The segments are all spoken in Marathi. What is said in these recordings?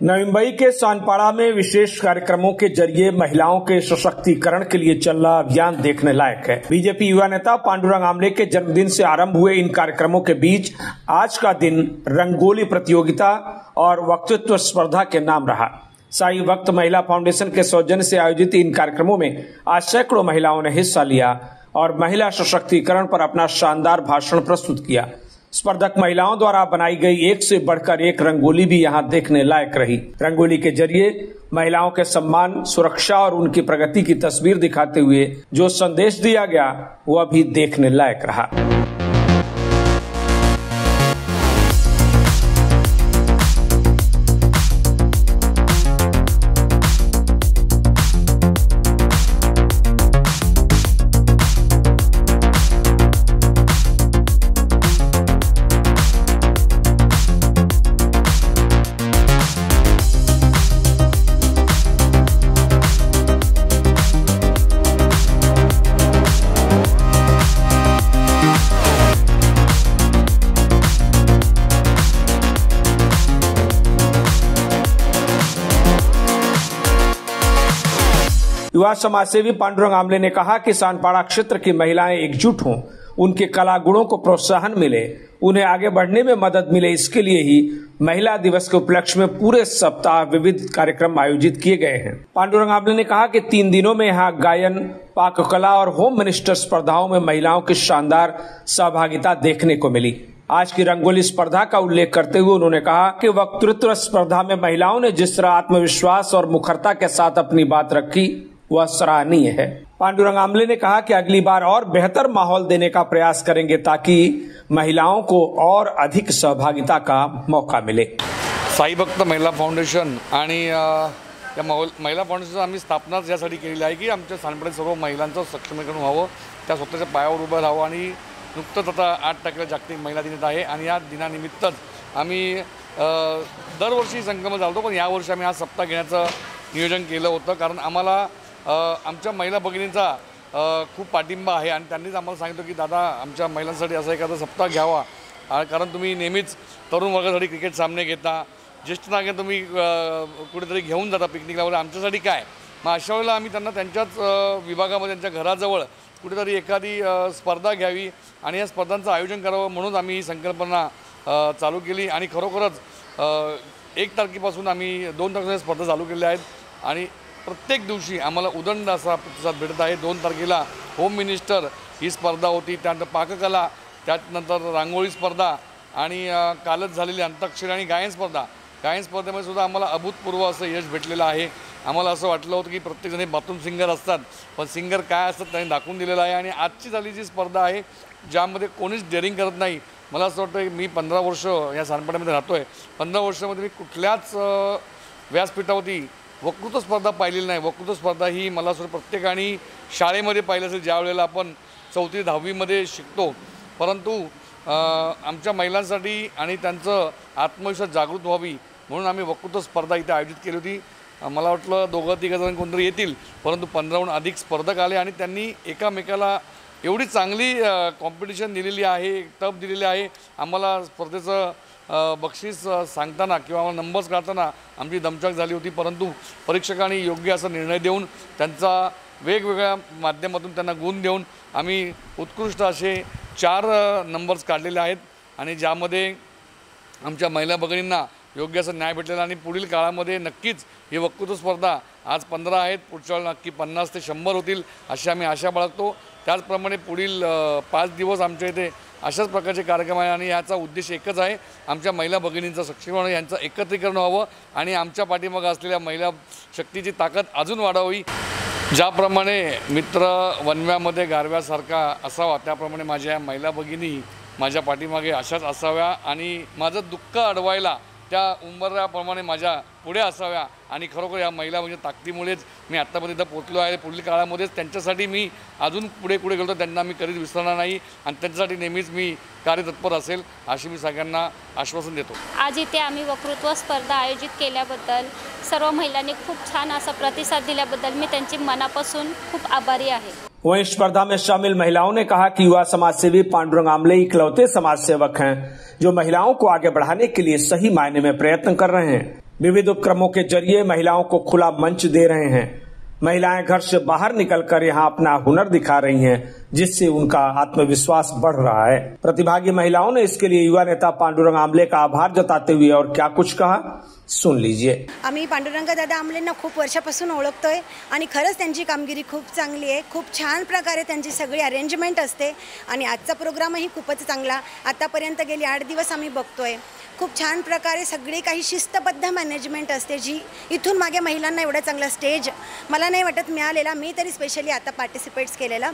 नवी मुंबई के सानपाड़ा में विशेष कार्यक्रमों के जरिए महिलाओं के सशक्तिकरण के लिए चल रहा अभियान देखने लायक है। बीजेपी युवा नेता पांडुरंग आमले के जन्मदिन से आरंभ हुए इन कार्यक्रमों के बीच आज का दिन रंगोली प्रतियोगिता और वक्तृत्व स्पर्धा के नाम रहा। साई वक्त महिला फाउंडेशन के सौजन्य से आयोजित इन कार्यक्रमों में आज सैकड़ों महिलाओं ने हिस्सा लिया और महिला सशक्तिकरण पर अपना शानदार भाषण प्रस्तुत किया। स्पर्धक महिलाओं द्वारा बनाई गई एक से बढ़कर एक रंगोली भी यहां देखने लायक रही। रंगोली के जरिए महिलाओं के सम्मान, सुरक्षा और उनकी प्रगति की तस्वीर दिखाते हुए जो संदेश दिया गया वह भी देखने लायक रहा। युवा समाजसेवी पांडुरंग आमले ने कहा कि सानपाड़ा क्षेत्र की महिलाएं एकजुट हों, उनके कला गुणों को प्रोत्साहन मिले, उन्हें आगे बढ़ने में मदद मिले। इसके लिए ही महिला दिवस के उपलक्ष्य में पूरे सप्ताह विविध कार्यक्रम आयोजित किए गए हैं। पांडुरंग आमले ने कहा कि 3 दिनों में यहाँ गायन, पाककला और होम मिनिस्टर स्पर्धाओं में महिलाओं की शानदार सहभागिता देखने को मिली। आज की रंगोली स्पर्धा का उल्लेख करते हुए उन्होंने कहा कि वक्तृत्व स्पर्धा में महिलाओं ने जिस तरह आत्मविश्वास और मुखरता के साथ अपनी बात रखी वह सराहनीय है। पांडुरंग आमले ने कहा कि अगली बार और बेहतर माहौल देने का प्रयास करेंगे ताकि महिलाओं को और अधिक सहभागिता का मौका मिले। साई भक्त महिला फाउंडेशन आणि या महिला फाउंडेशनची आम्ही स्थापना यासाठी केलेली आहे की आमच्या सानपाड्यात सर्व महिलांचं सक्षमीकरण व्हावं, त्या स्वतःच्या पायावर उभं राहावं। आणि नुकतंच आता 8 तारखेला जागतिक महिला दिन आहे आणि या दिनानिमित्तच आम्ही दरवर्षी संगम चालतो, पण यावर्षी आम्ही हा सप्ताह घेण्याचं नियोजन केलं होतं कारण आम्हाला आमच्या महिला भगिनींचा खूप पाठिंबा आहे आणि त्यांनीच आम्हाला सांगितलं की दादा आमच्या महिलांसाठी असा एखादा सप्ताह घ्यावा, कारण तुम्ही नेहमीच तरुण वर्गासाठी क्रिकेट सामने घेता, ज्येष्ठ नागरिक तुम्ही कुठेतरी घेऊन जाता पिकनिकला वगैरे, आमच्यासाठी काय। मग अशा वेळेला आम्ही त्यांना त्यांच्याच विभागामध्ये त्यांच्या घराजवळ कुठेतरी एखादी स्पर्धा घ्यावी आणि या स्पर्धांचं आयोजन करावं म्हणून आम्ही ही संकल्पना चालू केली। आणि खरोखरच 1 तारखेपासून आम्ही 2 तारखेला स्पर्धा चालू केल्या आहेत आणि प्रत्येक दिवशी आम्हाला उदंड असा प्रतिसाद भेटत आहे। 2 तारखेला होम मिनिस्टर ही स्पर्धा होती, त्यानंतर पाककला, त्यानंतर रांगोळी स्पर्धा आणि कालच झालेली अंताक्षरी आणि गायन स्पर्धा। गायन स्पर्धेमध्ये सुद्धा आम्हाला अभूतपूर्व असं यश भेटलेलं आहे। आम्हाला असं वाटलं होतं की प्रत्येकजण बाथरूम सिंगर असतात, पण सिंगर काय असतात त्यांनी दाखवून दिलेलं आहे। आणि आजची झाली जी स्पर्धा आहे ज्यामध्ये कोणीच डेअरिंग करत नाही। मला असं वाटतं की मी 15 वर्ष या सानपाड्यामध्ये राहतो आहे, 15 वर्षामध्ये मी कुठल्याच व्यासपीठावरती वक्तृत्व स्पर्धा पाहिलेली नाही। वक्तृत्व स्पर्धा ही मला असं प्रत्येकाने शाळेमध्ये पाहिलं असेल, ज्या वेळेला आपण 4वी 10वीमध्ये शिकतो, परंतु आमच्या महिलांसाठी आणि त्यांचं आत्मविश्वास जागृत व्हावी म्हणून आम्ही वक्तृत्व स्पर्धा इथे आयोजित केली होती। मला वाटलं 2-3 जण कोणतरी येतील, परंतु 15हून अधिक स्पर्धक आले आणि त्यांनी एकामेकाला एवढी चांगली कॉम्पिटिशन दिलेली आहे, टप दिलेली आहे। आम्हाला स्पर्धेचं बक्षीस सांगताना किंवा आम्हाला नंबर्स काढताना आमची दमछाक झाली होती, परंतु परीक्षकांनी योग्य असा निर्णय देऊन त्यांचा वेगवेगळ्या माध्यमातून त्यांना गुण देऊन आम्ही उत्कृष्ट असे 4 नंबर्स काढलेले आहेत आणि ज्यामध्ये आमच्या महिला भगिनींना योग्य असा न्याय भेटलेला। आणि पुढील काळामध्ये नक्कीच ही वक्तृत्व स्पर्धा आज 15 आहेत, पुढच्या वेळेला नक्की 50 ते 100 होतील अशी आम्ही आशा बाळगतो। त्याचप्रमाणे पुढील 5 दिवस आमच्या इथे अशाच प्रकारचे कार्यक्रम आहे आणि याचा उद्देश एकच आहे, आमच्या महिला भगिनींचं सक्षमीकरण, यांचं एकत्रीकरण व्हावं आणि आमच्या पाठीमागे असलेल्या महिला शक्तीची ताकद अजून वाढावी। ज्याप्रमाणे मित्र वनव्यामध्ये गारव्यासारखा असावा त्याप्रमाणे माझ्या महिला भगिनी माझ्या पाठीमागे अशाच असाव्या आणि माझं दुःख अडवायला त्या उंबऱ्याप्रमाणे माझ्या पुढे असाव्या आणि खरोखर या महिला म्हणजे ताकदीमुळेच मी आत्तापर्यंत पोहोचलो आहे। पुढील काळामध्येच त्यांच्यासाठी मी अजून पुढे गेलो, त्यांना मी कधीच विसरणार नाही आणि त्यांच्यासाठी नेहमीच मी कार्यतत्पर असेल अशी मी सगळ्यांना आश्वासन देतो। आज इथे आम्ही वक्तृत्व स्पर्धा आयोजित केल्याबद्दल सर्व महिलांनी खूप छान असा प्रतिसाद दिल्याबद्दल मी त्यांची मनापासून खूप आभारी आहे। वहीं स्पर्धा में शामिल महिलाओं ने कहा कि युवा समाजसेवी पांडुरंग आमले इकलौते समाज सेवक हैं जो महिलाओं को आगे बढ़ाने के लिए सही मायने में प्रयत्न कर रहे हैं। विविध उपक्रमों के जरिए महिलाओं को खुला मंच दे रहे हैं। महिलाएं घर से बाहर निकलकर यहां अपना हुनर दिखा रही हैं, जिससे उनका आत्मविश्वास बढ़ रहा है। प्रतिभागी महिलाओं ने इसके लिए युवा नेता पांडुरंग आमले का आभार जताते हुए और क्या कुछ कहा, सुन लीजिए। आम्ही पांडुरंग दादा आमलेंना खूप वर्षापासून ओळखतोय आणि खरंच त्यांची कामगिरी खूप चांगली आहे। खूप छान प्रकारे त्यांची सगळी अरेंजमेंट असते आणि आजचा प्रोग्रामही खूपच चांगला। आतापर्यंत गेली 8 दिवस आम्ही बघतोय। खूप छान प्रकारे सगळी काही शिस्तबद्ध मॅनेजमेंट असते, जी इथून मागे महिलांना एवढा चांगला स्टेज मला नाही वाटत मिळालेला। मी तरी स्पेशली आता पार्टिसिपेट्स केलेला,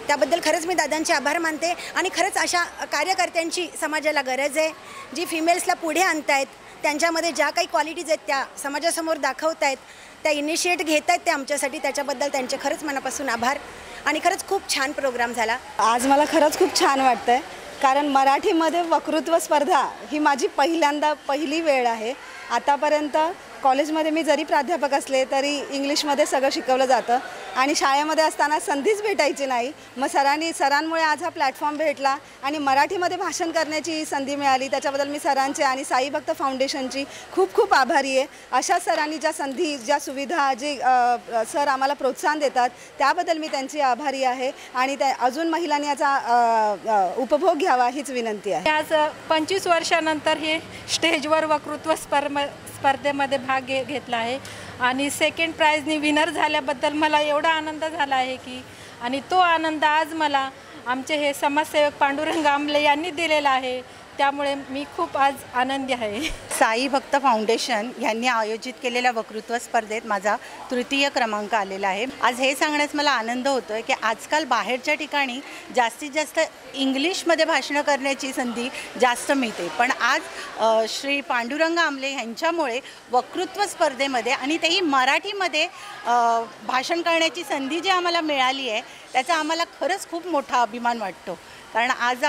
त्याबद्दल खरंच मी दादांचे आभार मानते। आणि खरंच अशा कार्यकर्त्यांची समाजाला गरज आहे, जी फिमेल्सला पुढे आणतायत, त्यांच्यामध्ये ज्या काही क्वालिटीज आहेत त्या समाजासमोर दाखवतायत, त्या इनिशिएट घेत आहेत ते आमच्यासाठी। त्याच्याबद्दल त्यांचे खरंच मनापासून आभार। आणि खरंच खूप छान प्रोग्राम झाला आज। मला खरंच खूप छान वाटतंय, कारण मराठीमध्ये वक्तृत्व स्पर्धा ही माझी पहिली वेळ आहे। आतापर्यंत कॉलेजमध्ये मी जरी प्राध्यापक असले तरी इंग्लिशमध्ये सगळं शिकवलं जातं आणि शाळेमध्ये असताना संधीच भेटायची नाही। मग सरांमुळे आज हा प्लॅटफॉर्म भेटला आणि मराठीमध्ये भाषण करण्याची संधी मिळाली। त्याच्याबद्दल मी सरांचे आणि साई भक्त फाउंडेशनची खूप खूप आभारी आहे। अशा सरांनी ज्या संधी, ज्या सुविधा, जे सर आम्हाला प्रोत्साहन देतात, त्याबद्दल मी त्यांची आभारी आहे आणि अजून महिलांनी याचा उपभोग घ्यावा हीच विनंती आहे। आज 25 वर्षानंतर हे स्टेजवर वक्तृत्व स्पर्धेमध्ये भाग घेतला आहे आणि सेकंड प्राइजनी विनर झाल्याबद्दल मला एवढा आनंद झाला आहे की, आणि तो आनंद आज मला आमचे हे समाजसेवक पांडुरंग आमले यांनी दिलेला आहे, त्यामुळे मी खूप आज आनंदी आहे। साई भक्त फाउंडेशन यांनी आयोजित केलेल्या वक्तृत्व स्पर्धेत माझा तृतीय क्रमांक आलेला आहे। आज हे सांगण्यास मला आनंद होतोय की आजकाल बाहेरच्या ठिकाणी जास्तीत जास्त इंग्लिशमध्ये भाषण करण्याची संधी जास्त मिळते, पण आज श्री पांडुरंग आमले यांच्यामुळे वक्तृत्व स्पर्धेमध्ये आणि तेही मराठीमध्ये भाषण करण्याची संधी जी आम्हाला मिळाली आहे, त्याचा आम्हाला खरंच खूप मोठा अभिमान वाटतो। कारण आज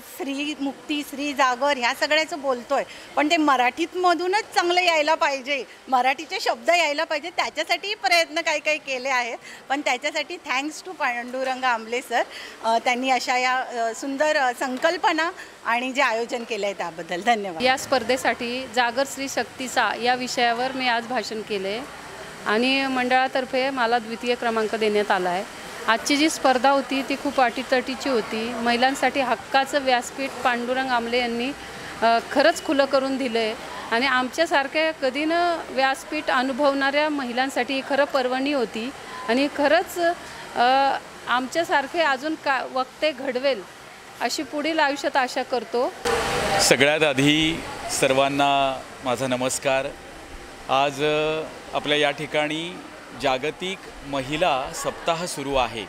स्त्री मुक्ती, स्त्री जागर ह्या सगळ्याचं बोलतोय, पण ते मराठीतमधूनच चांगलं यायला पाहिजे, मराठीचे शब्द यायला पाहिजे, त्याच्यासाठी प्रयत्न काही केले आहेत। पण त्याच्यासाठी थँक्स टू पांडुरंग आमले सर, त्यांनी अशा या सुंदर संकल्पना आणि जे आयोजन केलं आहे त्याबद्दल धन्यवाद। या स्पर्धेसाठी जागर स्त्री शक्तीचा या विषयावर मी आज भाषण केले आणि मंडळातर्फे मला द्वितीय क्रमांक देण्यात आला आहे। आजची जी स्पर्धा होती ती खूप अटीतटीची होती। महिलांसाठी हक्काचं व्यासपीठ पांडुरंग आमले यांनी खरंच खुलं करून दिलं आहे आणि आमच्यासारख्या कधी न व्यासपीठ अनुभवणाऱ्या महिलांसाठी खरं पर्वणी होती आणि खरंच आमच्यासारखे अजून वक्ते घडवेल अशी पुढील आयुष्यात आशा करतो। सगळ्यात आधी सर्वांना माझा नमस्कार। आज आपल्या या ठिकाणी जागतिक महिला सप्ताह सुरू आहे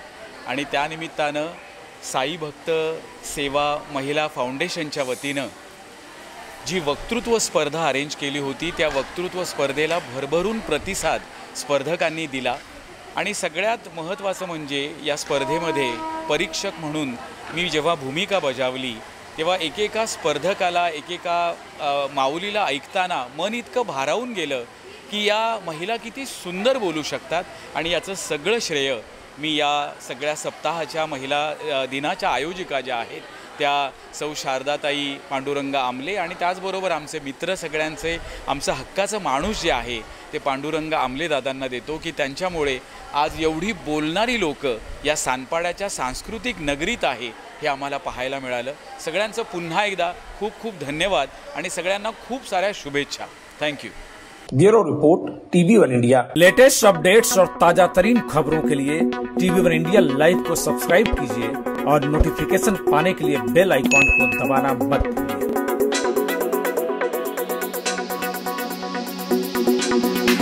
आणि त्यानिमित्तानं साई भक्त सेवा महिला फाउंडेशनच्या वतीनं जी वक्तृत्व स्पर्धा अरेंज केली होती, त्या वक्तृत्व स्पर्धेला भरभरून प्रतिसाद स्पर्धकांनी दिला आणि सगळ्यात महत्त्वाचं म्हणजे या स्पर्धेमध्ये परीक्षक म्हणून मी जेव्हा भूमिका बजावली तेव्हा एकेका स्पर्धकाला, एकेका माऊलीला ऐकताना मन इतकं भारावून गेलं की या महिला किती सुंदर बोलू शकतात आणि याचं सगळं श्रेय मी या सगळ्या सप्ताहाच्या महिला दिनाच्या आयोजिका ज्या आहेत त्या सौ शारदाताई पांडुरंग आमले आणि त्याचबरोबर आमचे मित्र सगळ्यांचे, आमचं हक्काचं माणूस जे आहे ते पांडुरंग आमले दादांना देतो की त्यांच्यामुळे आज एवढी बोलणारी लोक या सानपाड्याच्या सांस्कृतिक नगरीत आहे हे आम्हाला पाहायला मिळालं। सगळ्यांचं पुन्हा एकदा खूप खूप धन्यवाद आणि सगळ्यांना खूप साऱ्या शुभेच्छा। Thank you. Bureau report TV1 India. Latest updates और ताजा तरीन खबरों के लिए TV1 इंडिया लाइव को सब्सक्राइब कीजिए और नोटिफिकेशन पाने के लिए बेल आइकॉन को दबाना मत भूलिए।